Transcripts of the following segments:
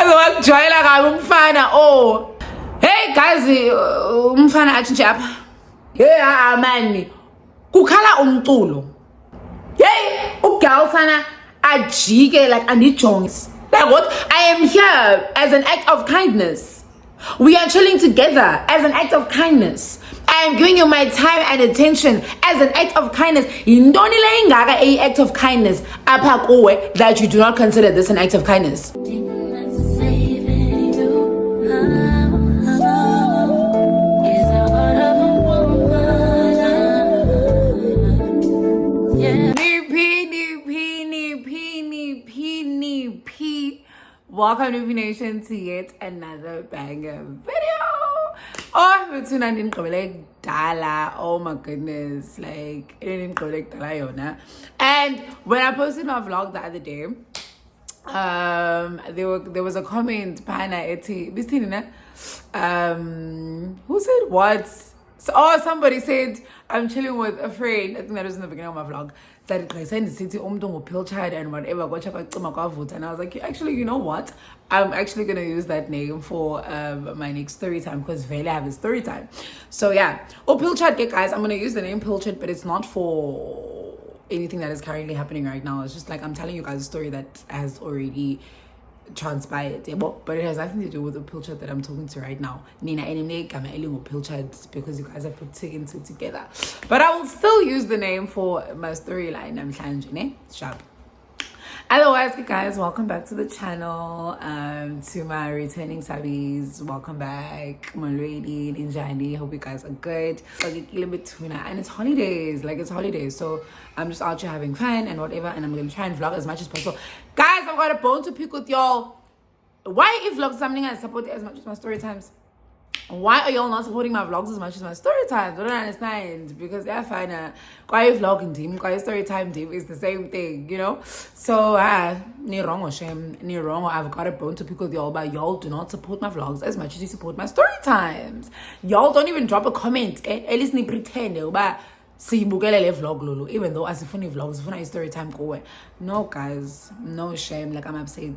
Uzowakujwayela kabi umfana. Oh. Hey guys, umfana atshintshe apha. Hey man. Kukhala umculo. Hey, ugirl sana ajike like andijongs. Like what? I am here as an act of kindness. We are chilling together as an act of kindness. I am giving you my time and attention as an act of kindness. Yintoni le ingaka a act of kindness apha kuwe that you do not consider this an act of kindness? Welcome to Nation to yet another banger video. Oh, oh my goodness, like and when I posted my vlog the other day, there was a comment who said what? So, somebody said I'm chilling with a friend. I think that was in the beginning of my vlog. That I sent the city pill child and whatever. And I was like, actually, you know what? I'm actually gonna use that name for my next story time because Vele have a story time. So yeah, pill child, guys. I'm gonna use the name pill child, but it's not for anything that is currently happening right now. It's just like I'm telling you guys a story that has already transpired, but it has nothing to do with the pill chat that I'm talking to right now. Nina pill chat because you guys are put two and two together. But I will still use the name for my storyline. I'm trying sharp. Otherwise, guys, welcome back to the channel. To my returning subbies, welcome back. My lady, Ninjani. Hope you guys are good. And it's holidays, so I'm just out here having fun and whatever, and I'm gonna try and vlog as much as possible. Guys, I've got a bone to pick with y'all. Why if vlog something I support it as much as my story times? Why are y'all not supporting my vlogs as much as my story times? I don't understand, because they're fine. Why vlogging team, why story time team is the same thing, you know? So ni wrong or shame, ni wrong or I've got a bone to pick with y'all, but y'all do not support my vlogs as much as you support my story times. Y'all don't even drop a comment, at least ni pretend but siyibukele le vlog lulu, even though asifuni vlogs, sifuna story time go. No guys, no shame, like I'm upset,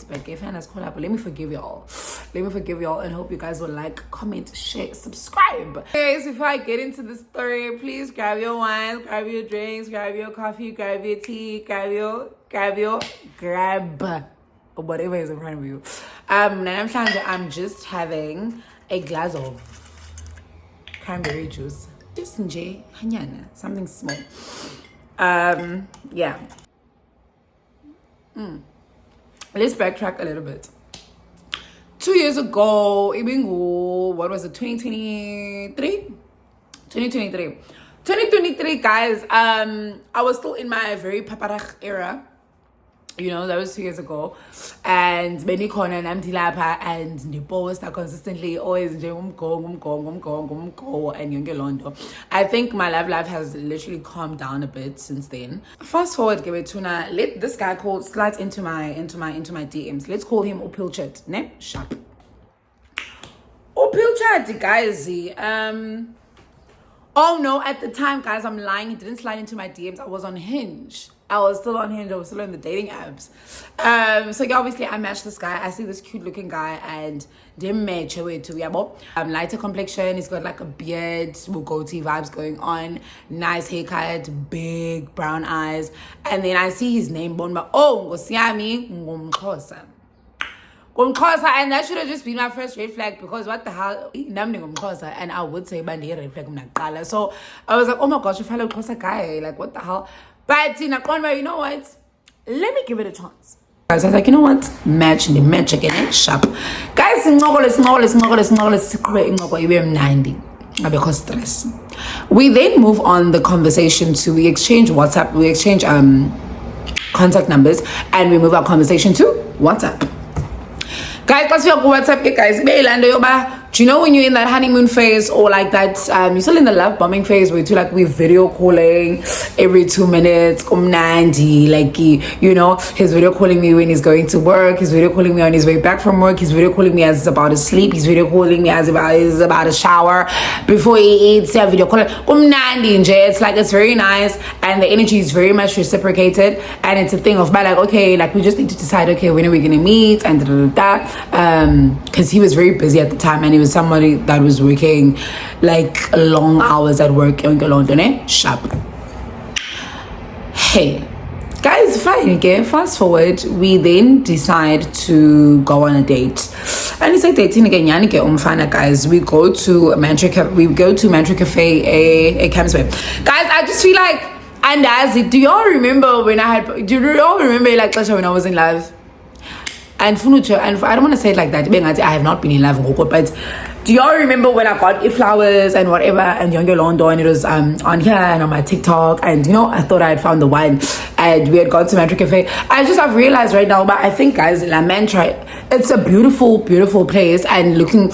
but if fans call up, let me forgive y'all and hope you guys will like, comment, share, subscribe. Guys, before I get into the story, please grab your wine, grab your drinks, grab your coffee, grab your tea, grab whatever is in front of you. I'm just having a glass of cranberry juice, just something small. Yeah. Let's backtrack a little bit. 2 years ago, what was it, 2023, guys. I was still in my very paparach era. You know, that was 2 years ago. And Benny Kona and Amtilapa and the post are consistently always and Londo. I think my love life has literally calmed down a bit since then. Fast forward, give it tuna. Let this guy called slides into my DMs. Let's call him Opilchat. Ne? Sharp. Opilchat, guys. Oh no, at the time, guys, I'm lying. He didn't slide into my DMs. I was on Hinge. I was still on Hinge. I was still in the dating apps. So yeah, obviously I matched this guy. I see this cute looking guy and didn't match away to lighter complexion. He's got like a beard, goatee vibes going on, nice haircut, big brown eyes. And then I see his name born, but Ngosiami Ngumxhosa. And that should have just been my first red flag, because what the hell, and I would say bandi red flag. So I was like, oh my gosh, if I look a guy, like what the hell. But you know what? Let me give it a chance. Guys, I was like, you know what? Match again, sharp. Guys, because stress. We then move on the conversation to we exchange WhatsApp, we exchange contact numbers, and we move our conversation to WhatsApp. Guys, what's your WhatsApp? Guys, do you know when you're in that honeymoon phase, or like that you're still in the love bombing phase where we're video calling every 2 minutes, kumnandi, like you know, he's video calling me when he's going to work, he's video calling me on his way back from work, he's video calling me as he's about to sleep, he's video calling me as he's about to shower, before he eats, yeah, video calling kumnandi nje. It's like, it's very nice, and the energy is very much reciprocated, and it's a thing of like, okay, like we just need to decide, okay, when are we gonna meet, and because he was very busy at the time, and he was somebody that was working like long hours at work in London, sharp. Hey guys, fine, okay, fast forward, we then decide to go on a date. And it's like dating again, guys. We go to Mantra Cafe, a campsite. Guys, I just feel like, and as it, do y'all remember when like when I was in love? And I don't want to say it like that, I have not been in love, but do y'all remember when I got flowers and whatever, and Younger Londo, and it was on here and on my TikTok, and you know, I thought I had found the one, and we had gone to Mantra Cafe. I've realized right now, but I think, guys, La Mantra, it's a beautiful, beautiful place, and looking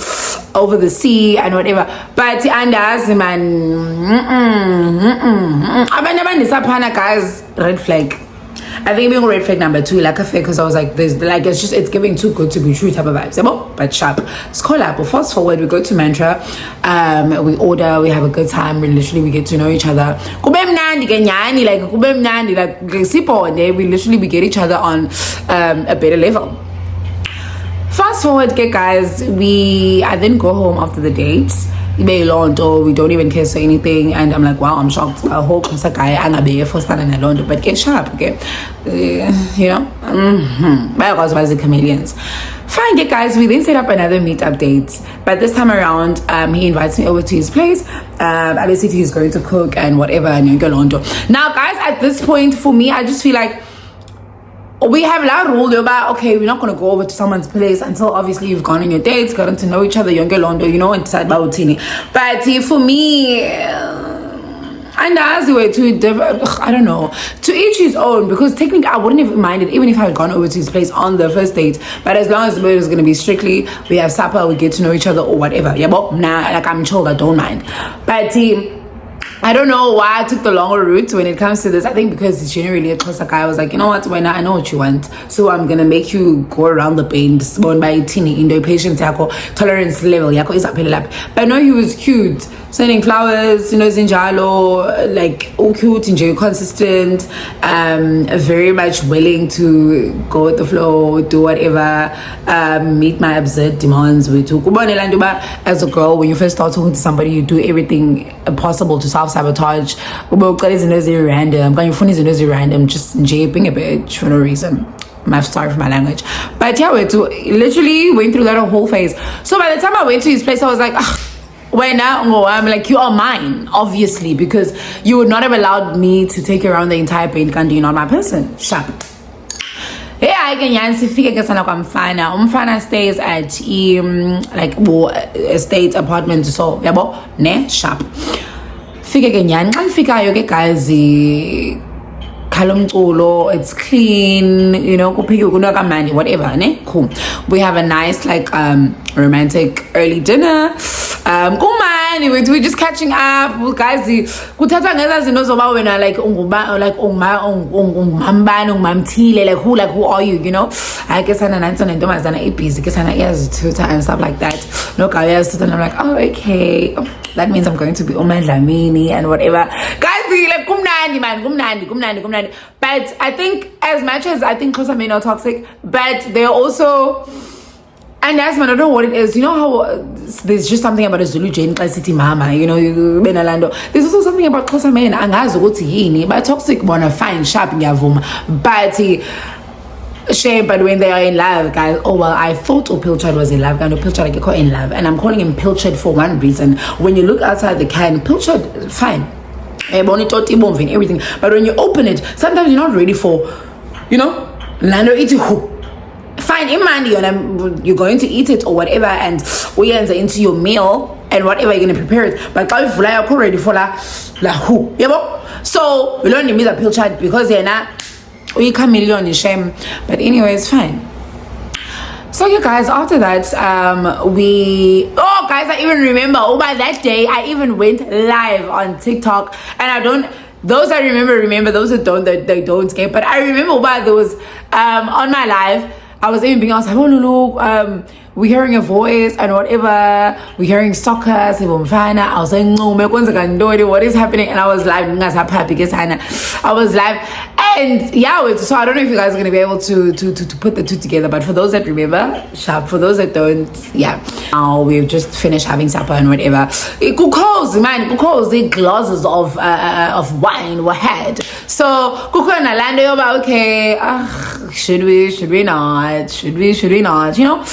over the sea and whatever. But and as man, guys, red flag. I think being red flag number 2, like a fake, because I was like, there's like, it's giving too good to be true type of vibes. But sharp. It's called up. But fast forward, we go to Mantra, we order, we have a good time, we get to know each other. We get each other on a better level. Fast forward, guys, I then go home after the date. We don't even kiss or anything, and I'm like, wow, I'm shocked. I hope it's a guy and I for standing alone, but get sharp, okay? You know, because was the chameleons. Fine, guys, we then set up another meetup date, but this time around, he invites me over to his place. Basically, he's going to cook and whatever, and you go Londo. Now, guys, at this point, for me, I just feel like we have a rule about, okay, we're not going to go over to someone's place until obviously you've gone on your dates, gotten to know each other, Younger Londo, you know, and decide about Tini. But for me, and as way I don't know, to each his own, because technically I wouldn't have minded even if I had gone over to his place on the first date, but as long as it was going to be strictly, we have supper, we get to know each other or whatever, yeah, but nah, like I'm chilled, I don't mind. But I don't know why I took the longer route when it comes to this. I think because it's generally a closer guy. I was like, you know what, when I know what you want, so I'm gonna make you go around the bend. Born by tini in the patience tolerance level is up. But no, he was cute, sending flowers, you know, zinjalo, like all cute and consistent, very much willing to go with the flow, do whatever, meet my absurd demands. As a girl, when you first start talking to somebody, you do everything possible to self-sabotage. Random, just being a bitch for no reason. I'm sorry for my language, but yeah, we literally went through that whole phase. So by the time I went to his place, I was like, I'm like, you are mine, obviously, because you would not have allowed me to take you around the entire paint country. You're not my person. Sharp. Yeah, I can Umfana stays at a state apartment, so ne sharp. Fika kenyan fikayo ke guys, it's clean, you know, whatever, ne? Cool. We have a nice romantic early dinner. We're just catching up, guys. Who like who are you, you know? I guess I'm and stuff like that. No, guys, and I'm like, oh, okay, that means I'm going to be Oman Lamini and whatever, guys. Like kumnandi. But I think, as much as I think because I'm not toxic, but they're also, and as man, I don't know what it is. You know how there's just something about a Zulu Jane City Mama, you know, Benalando. There's also something about Kosa men and but toxic wanna find sharp in Yavum. But shame, but when they are in love, guys, oh well, I thought Pilchard was in love, Pilchard in love, and I'm calling him Pilchard for one reason. When you look outside the can, Pilchard, fine. Everything, but when you open it, sometimes you're not ready for, you know, Lando fine, you're going to eat it or whatever, and we enter into your meal and whatever you're gonna prepare it. But if you're ready for who, so we don't need that Pilchard because they're not. We come million in shame, but anyway, it's fine. So you guys, after that, guys, I even remember, by that day, I even went live on TikTok. And those that remember, those that don't, they don't get. But I remember why there was, on my live, I was even being asked, oh, Lulu, we're hearing a voice and whatever, we're hearing soccer, I was saying, no, what is happening? And I was live, I was live. And yeah, so I don't know if you guys are going to be able to put the two together, but for those that remember, sharp. For those that don't, yeah. Now we've just finished having supper and whatever. Because the glasses of wine were had. So okay, should we not? You know,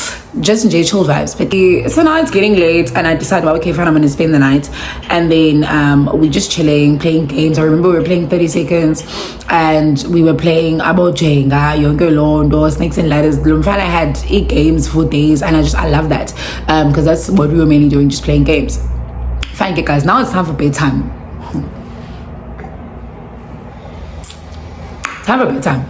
just enjoy chill vibes. But so now it's getting late, and I decided, well, okay, fine, I'm gonna spend the night. And then we just chilling, playing games. I remember we were playing 30 seconds, and we were playing about Jenga, Yonke Londo, Snakes and Ladders. I had 8 games for days, and I love that because that's what we were mainly doing, just playing games. Fine, guys, now it's time for bedtime. Time for bedtime.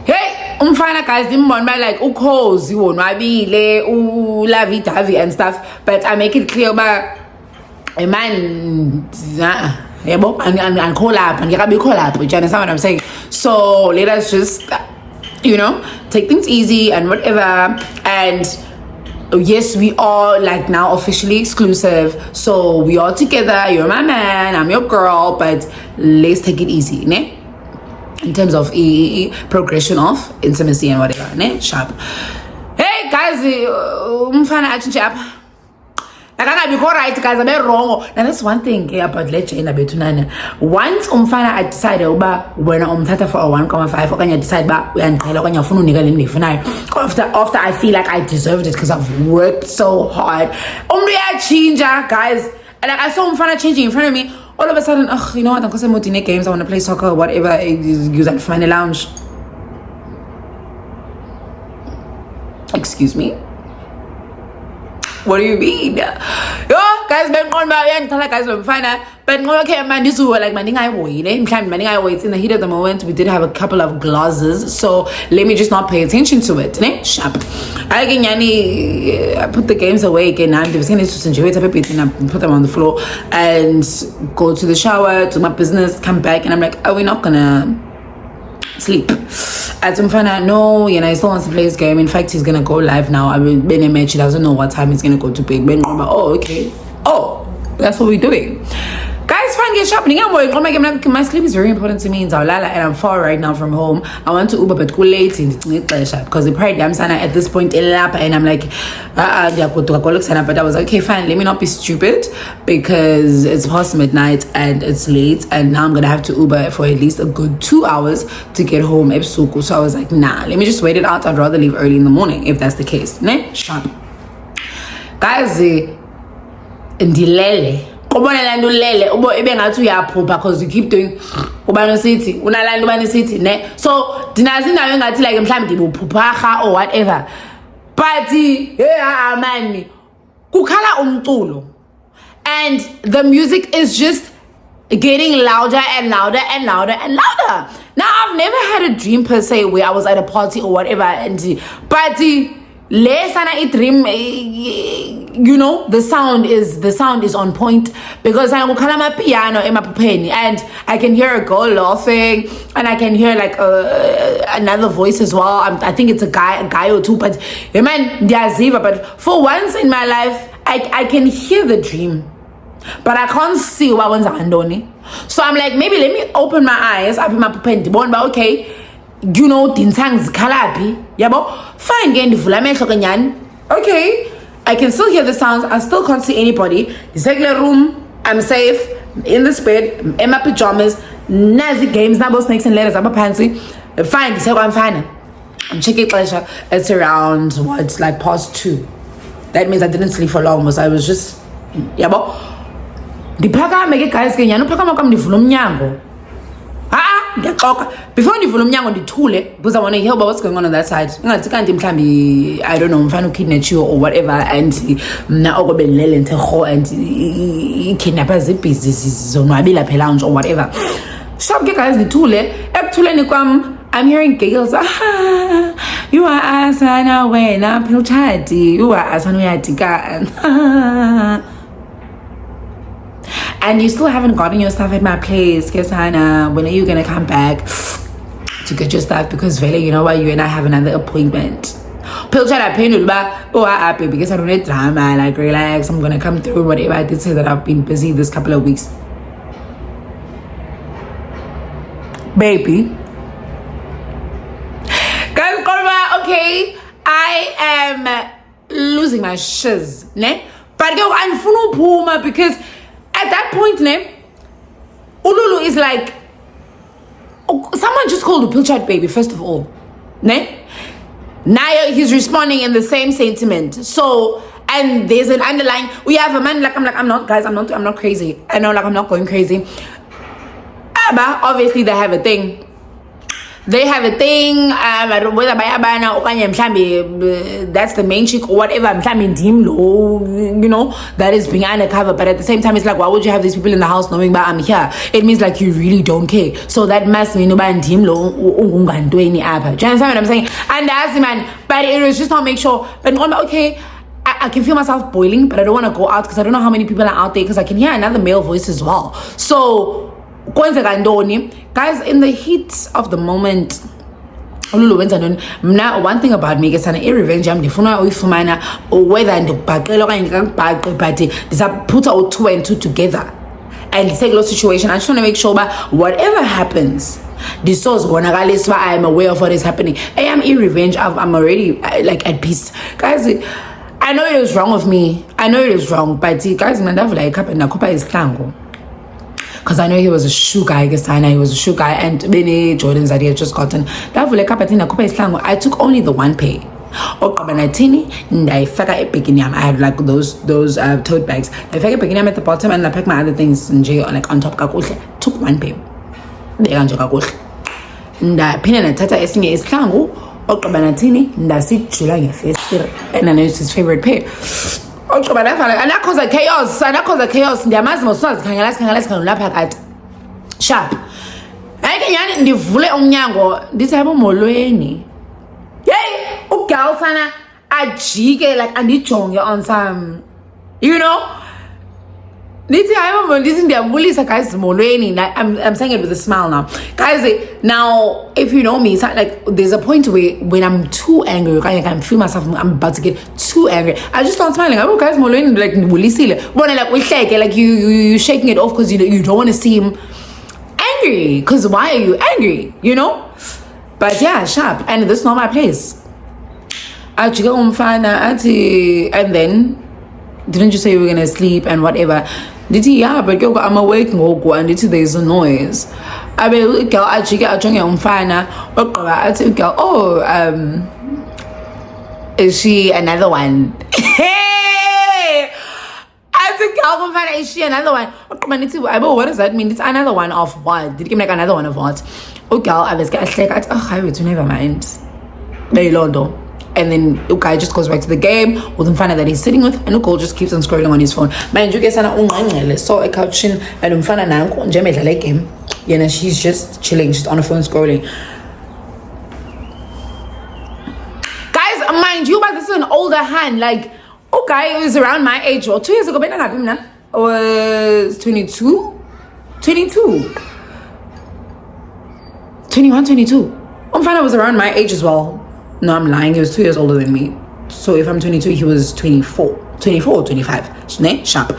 Hey, umfana guys didn't want my like ukhozi wonwabile ulavi davi and stuff, but I make it clear about a man yebo and call up and you call up, which you understand what I'm saying. So let us just take things easy and whatever. And yes, we are like now officially exclusive, so we are together. You're my man, I'm your girl, but let's take it easy, ne? In terms of progression of intimacy and whatever, ne? Sharp. Hey guys, umfana achinche apha. Like I be right, guys, I'm wrong. Now that's one thing about legend betunana. Once umfana decide when umthatha for a 1.5, okanye decide uyandiqhela okanye ufuna unika le ndifunayo. After I feel like I deserved it because I've worked so hard. Uyachinja, guys. And like I saw umfana changing in front of me. All of a sudden, you know what? I'm going to games. I want to play soccer, whatever. Use that for my lounge. Excuse me. What do you mean? Yo, guys, been on my end. Guys, I'm fine. But okay, man, this was like I wait. In the heat of the moment, we did have a couple of glasses, so let me just not pay attention to it. Ne? Sharp. I put the games away again. I put them on the floor and go to the shower, do my business, come back, and I'm like, we're not gonna sleep. At Umfana, no, he still wants to play his game. In fact, he's gonna go live now. I mean, Ben match, he doesn't know what time he's gonna go to bed. Ben, okay. Oh, that's what we're doing. Guys, fine, get shopping. My sleep is very important to me in Zawlala, and I'm far right now from home. I want to Uber, but go late in the because the pride I'm at this point, and I'm like, but I was like, okay, fine, let me not be stupid because it's past midnight and it's late, and now I'm gonna have to Uber for at least a good 2 hours to get home. So I was like, nah, let me just wait it out. I'd rather leave early in the morning if that's the case. Ne? Sharp. Guys, ndilele. Because you keep doing city, city, ne? So like or whatever. But man, and the music is just getting louder and louder and louder and louder. Now I've never had a dream per se where I was at a party or whatever, but a dream, the sound is on point because I will my piano in my penny and I can hear a girl laughing and I can hear like another voice as well. I think it's a guy or two, but man, but for once in my life I can hear the dream, but I can't see what one's andoni. So I'm like, maybe let me open my eyes up in my penny, but okay. Dintangs kalapi yabo fine again. Okay, I can still hear the sounds. I still can't see anybody. The regular room, I'm safe in this bed in my pajamas. Nazi games, number snakes and letters. I'm a pansy. Fine, so I'm fine. I'm checking pleasure. It's around like past 2. That means I didn't sleep for long. I was just yabo. The paka make guys can paka makam di fulum before ndivula umnyango ndithule because I want to hear about what's going on that side. Ngathi kanti mhlambi I don't know mfana ukidnap you or whatever and na okubelele nteho and kidnappers busy zonwabila phela lounge or whatever. Stop guys ndithule ekuthuleni kwam I'm hearing giggles. You are asana wena pilchadi. You are asana yatika. And you still haven't gotten your stuff at my place. Kesana, when are you gonna come back to get your stuff? Because Vele, you know what, you and I have another appointment. Pilchada painted back. Oh, I happy because I don't need drama. Like, relax, I'm gonna come through. Whatever. I did say that I've been busy this couple of weeks. Baby. Guys, okay, I am losing my shiz, ne? But go and full puma because at that point, ne, Ululu is like, oh, someone just called a pilchard baby, first of all, ne? Now he's responding in the same sentiment. So, and there's an underlying, we have a man like, I'm not, guys, I'm not crazy. I know, like, I'm not going crazy. But obviously they have a thing. Whether that's the main chick or whatever, you know, that is being undercover. But at the same time, it's like, why would you have these people in the house knowing that I'm here? It means like you really don't care. So that must mean do you understand what I'm saying? And that's man, but it was just not make sure. But okay, I can feel myself boiling, but I don't want to go out because I don't know how many people are out there, because I can hear another male voice as well. So guys, in the heat of the moment, now one thing about me is an revenge. I'm the whether and put out 2 and 2 together and take a situation. I just want to make sure that whatever happens, this source I am aware of what is happening. I am revenge. I'm already like at peace, guys. I know it was wrong of me. I know it was wrong, but guys, man, that like happened. Nakopa is tango. Because I know he was a shoe guy, he was a shoe guy, and many Jordans that he had just gotten. I took only the one pair. I had like those tote bags. I at the bottom and I packed my other things like on top. Took one pair. And I pin and tata esinye islangu. And I know it's his favorite pair. Okay, but and that caused a chaos. Ndiyamazi moswazi khangela lapha kade. Sharp. Ayike ndivule umnyango ndithi yabo molweni. Hey, ugirl sana ajike like andijonge on some, you know? Guys, I'm saying it with a smile now. Guys, now, if you know me, it's like there's a point where when I'm too angry, I can feel myself, I'm about to get too angry. I just start smiling. Oh, guys, like you shaking it off because you don't want to seem angry. Because why are you angry? You know? But yeah, sharp. And this is not my place. And then, didn't you say you were gonna sleep and whatever? Did he? Yeah, but I'm awake and there's a noise. I mean, girl, actually get a oh, is she another one? Hey, is she another one? What does that mean? It's another one of what? Did you make another one of what? Oh, girl, I was like, oh, I would never mind. Very low. And then Ukai just goes back to the game with Umfana that he's sitting with, and Ukol just keeps on scrolling on his phone. Mind you, guys, I saw a couch and Umfana Nanko and Jemma like him. You know, she's just chilling, she's on her phone scrolling. Guys, mind you, but this is an older hand. Like, okay, it was around my age, or 2 years ago, I was 22. 21, 22. Umfana was around my age as well. No, I'm lying. He was 2 years older than me. So if I'm 22, he was 24 or 25. Sharp.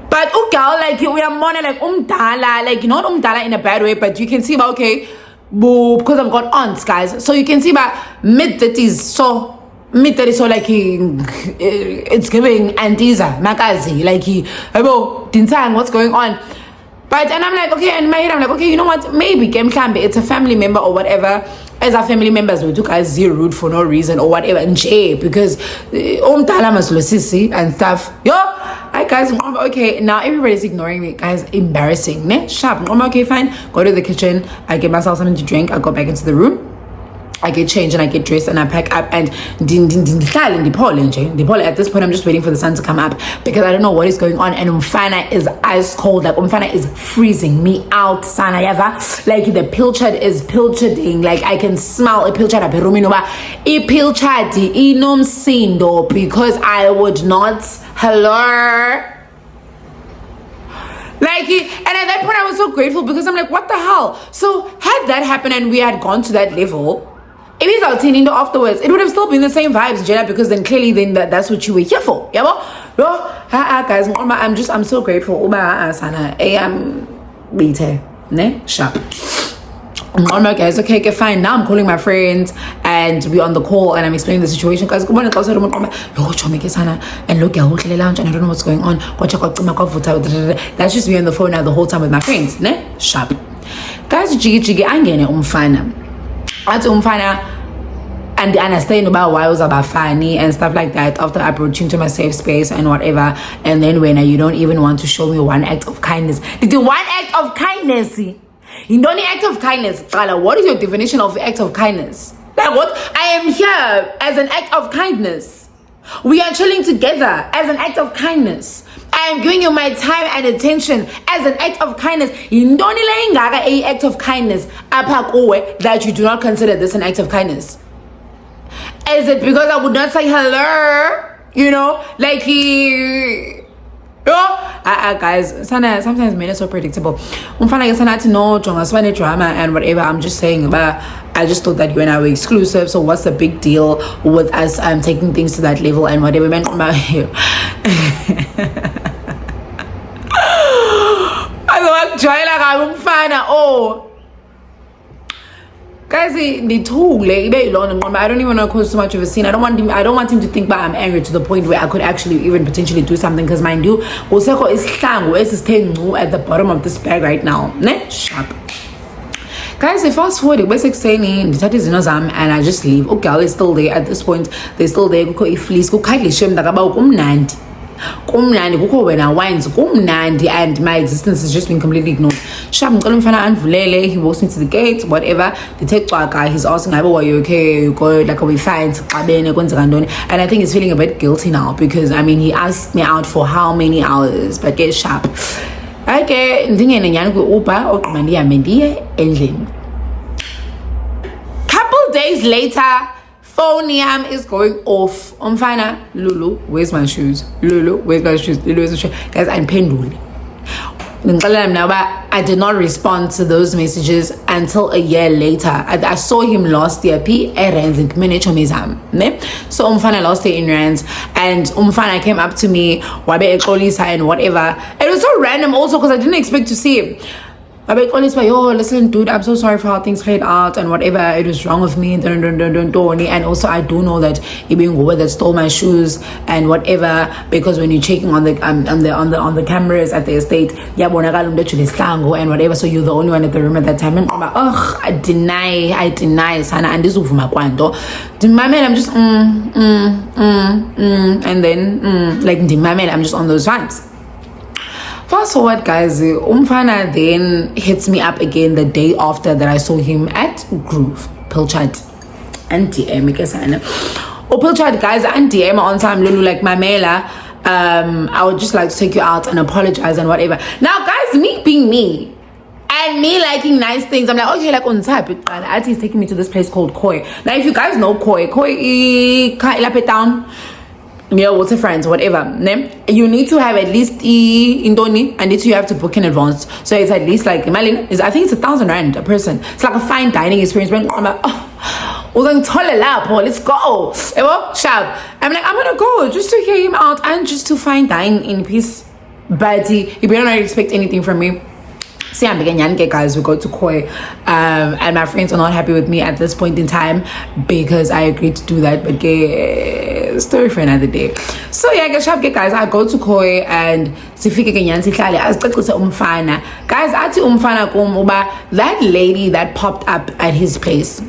But girl, like we are more like umdala, like not umdala in a bad way, but you can see about because I've got aunts, guys. So you can see about mid-30s. So mid-30s, so like it's giving Antiza, Makazi, like Dinsang, what's going on? But and I'm like, okay, in my head I'm like, okay, you know what? Maybe it's a family member or whatever. As our family members, we took us zero rude for no reason or whatever, and because sissy and stuff. Yo, hi guys, okay, now everybody's ignoring me, guys. Embarrassing, ne? Sharp. I'm okay, fine. Go to the kitchen. I get myself something to drink. I go back into the room. I get changed and I get dressed and I pack up and at this point I'm just waiting for the sun to come up because I don't know what is going on, and umfana is ice cold. Like umfana is freezing me out, sana yava. Like the pilchard is pilcharding. Like I can smell a pilchard up pilchard inomsindo because I would not hello. Like, and at that point I was so grateful because I'm like, what the hell? So had that happened and we had gone to that level, if it's out in afterwards, it would have still been the same vibes, Jenna, because then clearly that's what you were here for. Yeah, guys, I'm so grateful. Sana, am better, ne? Sharp. Guys, okay, fine. Now I'm calling my friends and we're on the call and I'm explaining the situation. Guys, and look, and I don't know what's going on. That's just me on the phone now the whole time with my friends, ne? Sharp. Guys, jiggy, I'm getting umfana. At umfana, and they understand about why I was about funny and stuff like that after I brought you into my safe space and whatever. And then when you don't even want to show me one act of kindness. Did you one act of kindness? You don't need act of kindness. What is your definition of the act of kindness? Like what? I am here as an act of kindness. We are chilling together as an act of kindness. I am giving you my time and attention as an act of kindness. You don't need a act of kindness that you do not consider this an act of kindness. Is it because I would not say hello? You know, like guys, sometimes men are so predictable. Drama and whatever. I'm just saying about. I just thought that you and I were exclusive. So what's the big deal with us taking things to that level and whatever? Man, guys, they talk like I don't even want to cause too much of a scene. I don't want him to think that I'm angry to the point where I could actually even potentially do something, because mind you, Oseko is at the bottom of this bag right now. Ne? Sharp. Guys, I fast forward, it was explaining the and I just leave. Okay, girl is still there at this point. They're still there. Go fleece, go kindly shame that about kumnandi. Kumnandi, go when I wines, kumnandi, and my existence has just been completely ignored. Sham He walks me to the gate, whatever. The tech guy, he's asking, are you okay? You go, like, are we fine? And I think he's feeling a bit guilty now because I mean he asked me out for how many hours, but get sharp. Okay, couple days later, phone is going off. I'm fine. Lulu, where's my shoes? Lulu, where's my shoes? Lulu, where's my shoes? Guys, I'm pendulum. I did not respond to those messages until a year later. I saw him last year. So Umfana last year in Rands, and Umfana came up to me, and whatever. It was so random also because I didn't expect to see him. Yo, listen, dude, I'm so sorry for how things played out and whatever. It was wrong of me. And also, I do know that Ibingo that stole my shoes and whatever, because when you're checking on the cameras at the estate, and whatever. So you're the only one at the room at that time. And I'm like, ugh, I deny, Sana, and this is my quanto. My man, I'm just and then like my man, I'm just on those vibes. Fast forward, guys, Umfana then hits me up again the day after that I saw him at Groove, Pilchard, and DM, Pilchard, guys, and DM on time, Lulu, like my mailer. I would just like to take you out and apologize and whatever. Now, guys, me being me, and me liking nice things, I'm like, okay, like on top, he's taking me to this place called Koi. Now, if you guys know Koi town. Yeah, water friends, whatever. You need to have at least Indoni, and you have to book in advance. So it's at least like I think it's 1,000 rand a person. It's like a fine dining experience. I'm like, let's go. Sharp. I'm like, I'm gonna go just to hear him out and just to fine dine in peace. But you better not expect anything from me. See, I'm beginning, guys. We go to Koi, and my friends are not happy with me at this point in time because I agreed to do that. But story for another day. So yeah, guys, I go to Koi and guys, that lady that popped up at his place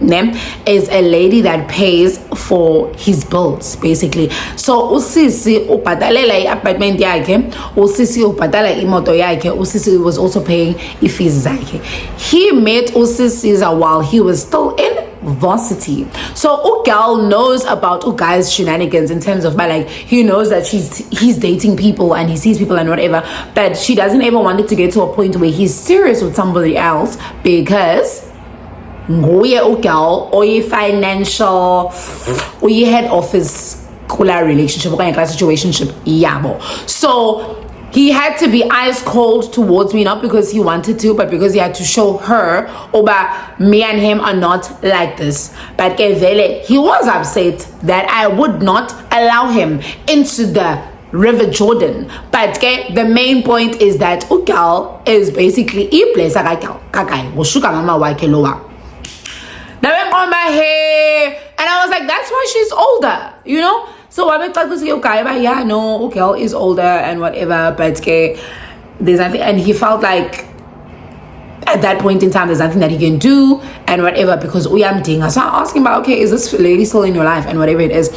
is a lady that pays for his bills, basically. So usisi ubhadalela i-apartment yakhe, usisi ubhadala imoto yakhe, usisi was also paying fees zakhe. He met usisi while he was still in varsity. So Ugal knows about Ugai's shenanigans in terms of like he knows that he's dating people and he sees people and whatever, but she doesn't ever want it to get to a point where he's serious with somebody else because nguye Ugal or financial or head office relationship or situationship yabo. So he had to be ice cold towards me, not because he wanted to, but because he had to show her, Oba, me and him are not like this. But he was upset that I would not allow him into the River Jordan. But the main point is that Ugal is basically a place like now I'm on my hair, and I was like, that's why she's older, you know? So I thought this guy, but yeah, no, okay, is older and whatever, but there's nothing, and he felt like at that point in time there's nothing that he can do and whatever because uyam dinga. So I asked him about, okay, is this lady still in your life and whatever it is.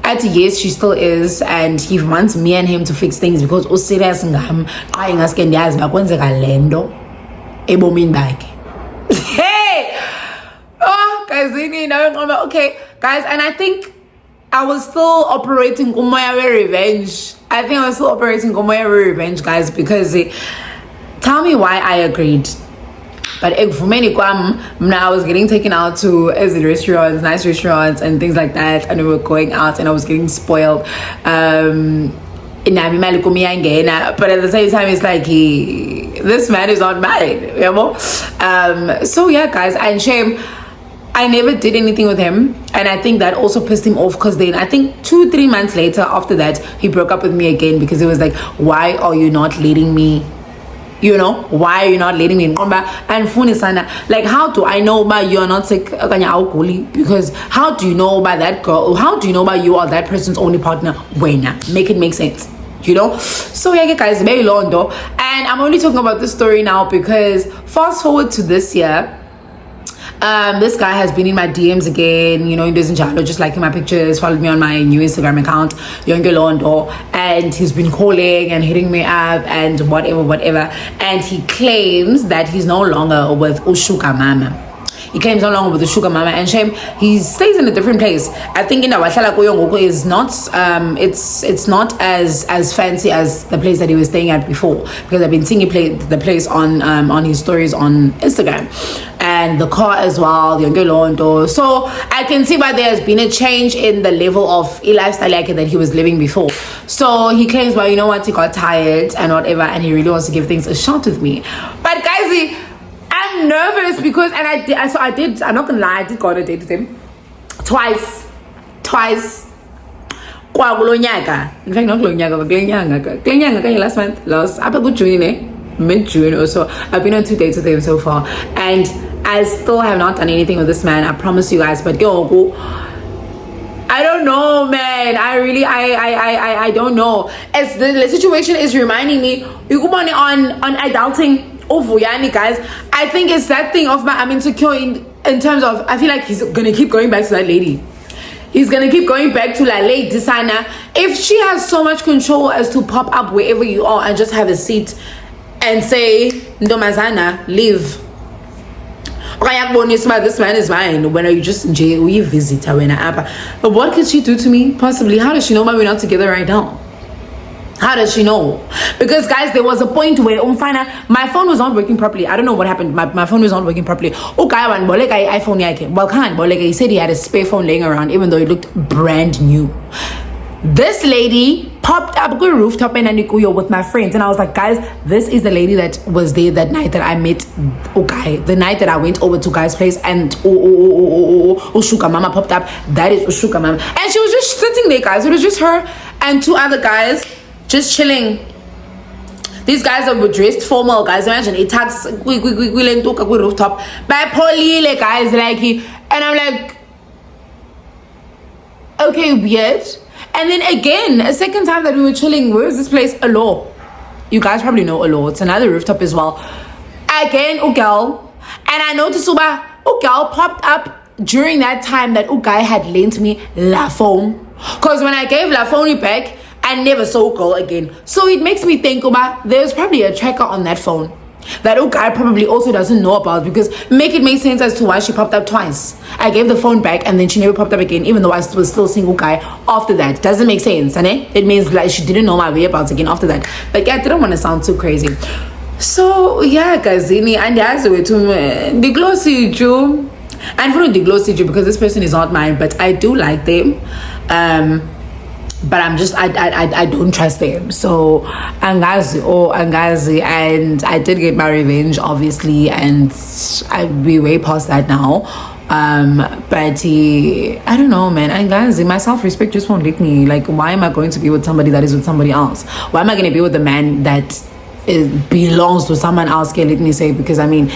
At yes, she still is, and he wants me and him to fix things because serious ngam hey, oh guys, okay guys, and I think I was still operating Kumoyawe revenge. I think I was still operating Kumoyawe revenge, guys, because tell me why I agreed. But for many I was getting taken out to restaurants, nice restaurants and things like that, and we were going out and I was getting spoiled. But at the same time it's like this man is not mine, you know? So yeah guys, and shame I never did anything with him, and I think that also pissed him off because then I think 2-3 months later after that he broke up with me again because it was like, why are you not letting me, you know, why are you not letting me and Funisana, like how do I know about you're not sick? Because how do you know about that girl, how do you know about you or that person's only partner? When make it make sense, you know? So yeah guys, very long though, and I'm only talking about this story now because fast forward to this year. This guy has been in my DMs again, you know, he doesn't just liking my pictures, followed me on my new Instagram account, Yongelondo, and he's been calling and hitting me up and whatever, and he claims that he's no longer with Ushuka Mama. He claims no longer with the sugar mama, and shame he stays in a different place. I think in Wahlala Koyongoko is not it's not as fancy as the place that he was staying at before, because I've been seeing the place on his stories on Instagram, and the car as well, the Yongelondo. So I can see why there has been a change in the level of lifestyle that he was living before. So he claims, well, you know what, he got tired and whatever, and he really wants to give things a shot with me. But guys, I'm nervous because, and I did, I'm not gonna lie, I did go on a date with him twice. Kwa kulo nyaka. In fact, not kulo nyaka, but kulo nyaka last month, mid-June or so. I've been on 2 dates with him so far, and I still have not done anything with this man, I promise you guys. But I don't know, man. I don't know. As the situation is reminding me, on adulting. Guys, I think it's that thing of I'm insecure in terms of, I feel like he's gonna keep going back to that lady. He's gonna keep going back to that lady designer. If she has so much control as to pop up wherever you are and just have a seat and say, Ndomazana, leave. This man is mine. When are you just in jail? We visit her when but what could she do to me? Possibly. How does she know we're not together right now? How does she know? Because guys, there was a point where my phone was not working properly. I don't know what happened. My phone was not working properly. iPhone. Well, he said he had a spare phone laying around, even though it looked brand new. This lady popped up the rooftop in Anikuyo with my friends, and I was like, guys, this is the lady that was there that night that I met the night that I went over to Guy's place, and Ushuka Mama popped up. That is Ushuka Mama, and she was just sitting there, guys. It was just her and 2 other guys just chilling. These guys were dressed formal, guys. Imagine it tags rooftop by Polile, guys, like and I'm like, okay, weird. And then again, a second time that we were chilling, where is this place? Alo. You guys probably know Alo. It's another rooftop as well. Again, Ugal. And I noticed Ugal popped up during that time that Ugai had lent me La Phone. Because when I gave La Phone back, I never saw Ugal again. So it makes me think, there's probably a tracker on that phone. that guy probably also doesn't know about, because make it make sense as to why she popped up twice. I gave the phone back and then she never popped up again, even though I was still single guy after that. Doesn't make sense, and it means like she didn't know my whereabouts again after that. But yeah, I didn't want to sound too crazy. So yeah, Kazini, and as way to the glossy Jew, and for the glossy Jew, because this person is not mine, but I do like them. But I don't trust them. So Angazi, and I did get my revenge, obviously, and I'd be way past that now. But I don't know, man. Angazi, my self-respect just won't let me. Like, why am I going to be with somebody that is with somebody else? Why am I going to be with a man that belongs to someone else? Can let me say, because I mean,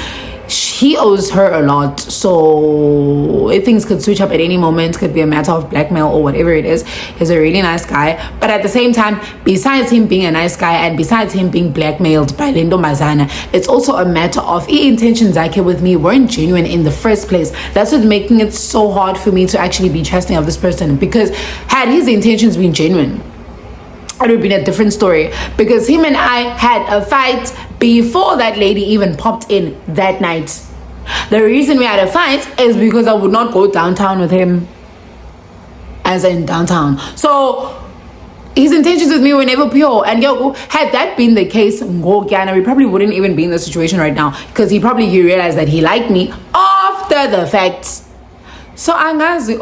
he owes her a lot, so things could switch up at any moment. Could be a matter of blackmail or whatever it is. He's a really nice guy, but at the same time, besides him being a nice guy and besides him being blackmailed by Lindo Mazana, it's also a matter of intentions with me weren't genuine in the first place. That's what's making it so hard for me to actually be trusting of this person, because had his intentions been genuine, it would have been a different story, because him and I had a fight before that lady even popped in that night. The reason we had a fight is because I would not go downtown with him, as in downtown. So his intentions with me were never pure, and had that been the case, we probably wouldn't even be in the situation right now, because he realized that he liked me after the fact. So angazi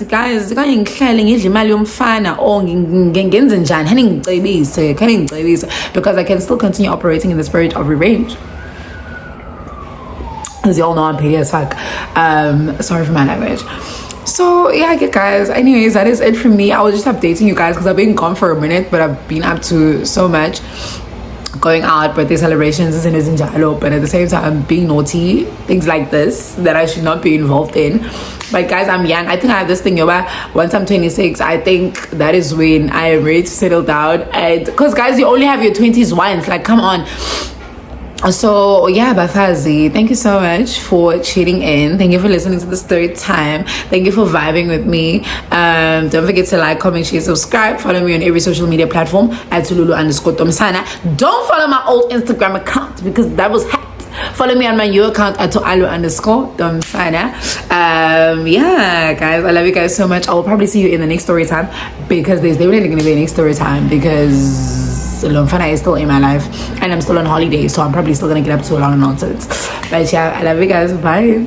guys, kanye ngihlale ngidla imali yomfana ngenze njani, ngicebise, because I can still continue operating in the spirit of revenge. As you all know, I'm petty as fuck. Sorry for my language. So yeah, guys, anyways, that is it from me. I was just updating you guys because I've been gone for a minute, but I've been up to so much, going out, birthday celebrations, but at the same time being naughty, things like this that I should not be involved in. But guys, I'm young. I think I have this thing where once I'm 26, I think that is when I am ready to settle down. And because guys, you only have your 20s once, like, come on. So yeah, Bafazi, thank you so much for tuning in. Thank you for listening to this third time. Thank you for vibing with me. Don't forget to like, comment, share, subscribe. Follow me on every social media platform at Tululu_Tomsana. Don't follow my old Instagram account because that was hacked. Follow me on my new account at Tualu_Tomsana. Yeah, guys, I love you guys so much. I will probably see you in the next story time, because there's definitely going to be a next story time, because Lomfana is still in my life and I'm still on holiday, so I'm probably still gonna get up to a lot of nonsense. But yeah, I love you guys. Bye.